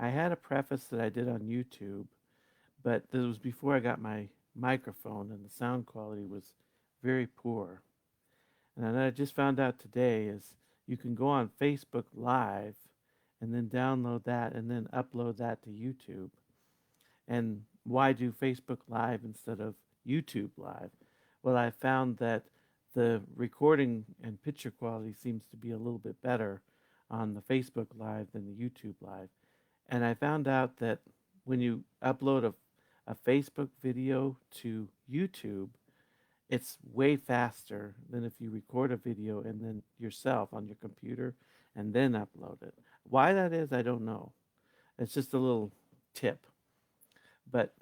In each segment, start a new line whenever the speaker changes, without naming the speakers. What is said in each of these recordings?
I had a preface that I did on YouTube, but this was before I got my microphone, and the sound quality was very poor. And then I just found out today is you can go on Facebook Live and then download that and then upload that to YouTube. And why do Facebook Live instead of YouTube Live? Well, I found that the recording and picture quality seems to be a little bit better on the Facebook Live than the YouTube Live. And I found out that when you upload a Facebook video to YouTube, it's way faster than if you record a video and then yourself on your computer and then upload it. Why that is, I don't know. It's just a little tip. But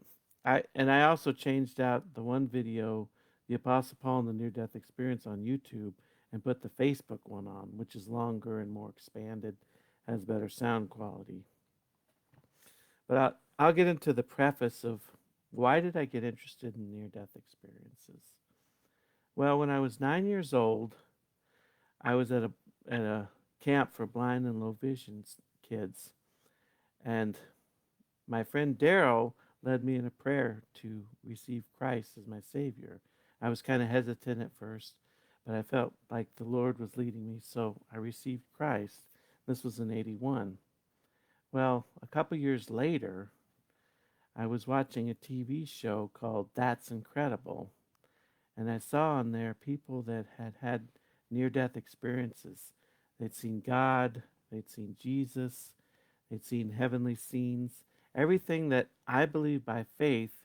I also changed out the one video, the Apostle Paul and the Near Death Experience on YouTube, and put the Facebook one on, which is longer and more expanded, has better sound quality. But I'll get into the preface of why did I get interested in near death experiences. Well, when I was 9 years old, I was at a camp for blind and low vision kids, and my friend Daryl led me in a prayer to receive Christ as my Savior. I was kind of hesitant at first, but I felt like the Lord was leading me, so I received Christ. This was in 81. Well, a couple years later, I was watching a TV show called That's Incredible, and I saw on there people that had had near-death experiences. They'd seen God, they'd seen Jesus, they'd seen heavenly scenes, everything that I believe by faith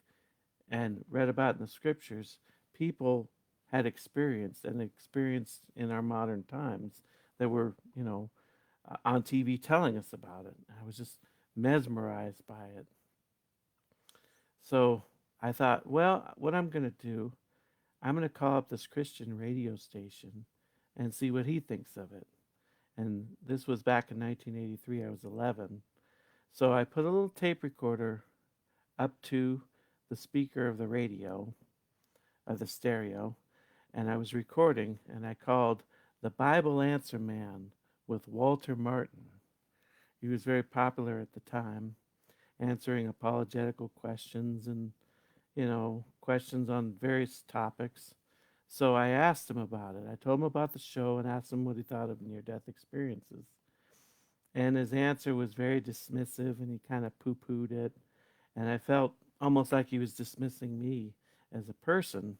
and read about in the scriptures, people had experienced and experienced in our modern times that were, on TV telling us about it. I was just mesmerized by it. So I thought, well, what I'm going to do, I'm going to call up this Christian radio station and see what he thinks of it. And this was back in 1983. I was 11. So I put a little tape recorder up to the speaker of the radio, of the stereo, and I was recording, and I called the Bible Answer Man with Walter Martin. He was very popular at the time, answering apologetical questions and, questions on various topics. So I asked him about it. I told him about the show and asked him what he thought of near-death experiences. And his answer was very dismissive, and he kind of poo-pooed it. And I felt almost like he was dismissing me as a person.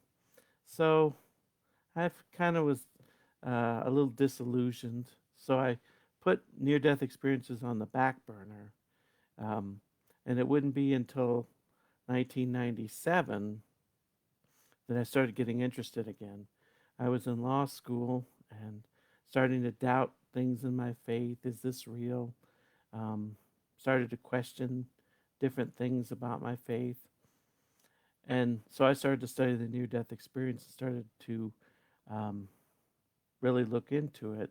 So I kind of was a little disillusioned. So I put near-death experiences on the back burner. And it wouldn't be until 1997 that I started getting interested again. I was in law school and starting to doubt things in my faith. Is this real? Started to question different things about my faith. And so I started to study the near-death experience and started to really look into it.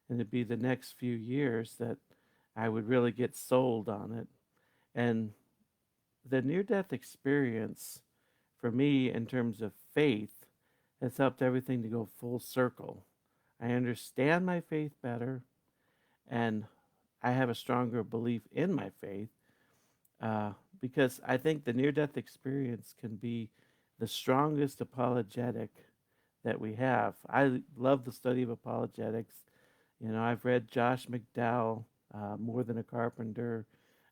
And it'd be the next few years that I would really get sold on it. And the near-death experience, for me, in terms of faith, has helped everything to go full circle. I understand my faith better, and I have a stronger belief in my faith because I think the near-death experience can be the strongest apologetic that we have. I love the study of apologetics. I've read Josh McDowell, More Than a Carpenter.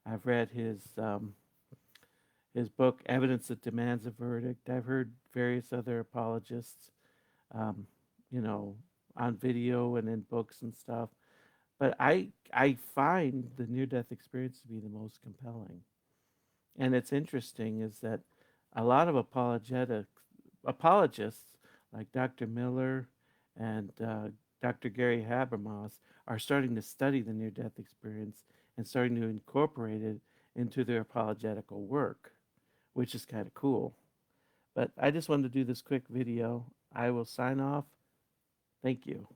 I've read his book, Evidence That Demands a Verdict. I've heard various other apologists, um, on video and in books and stuff. But I find the near-death experience to be the most compelling. And it's interesting is that a lot of apologists like Dr. Miller and Dr. Gary Habermas are starting to study the near-death experience and starting to incorporate it into their apologetical work, which is kind of cool. But I just wanted to do this quick video. I will sign off. Thank you.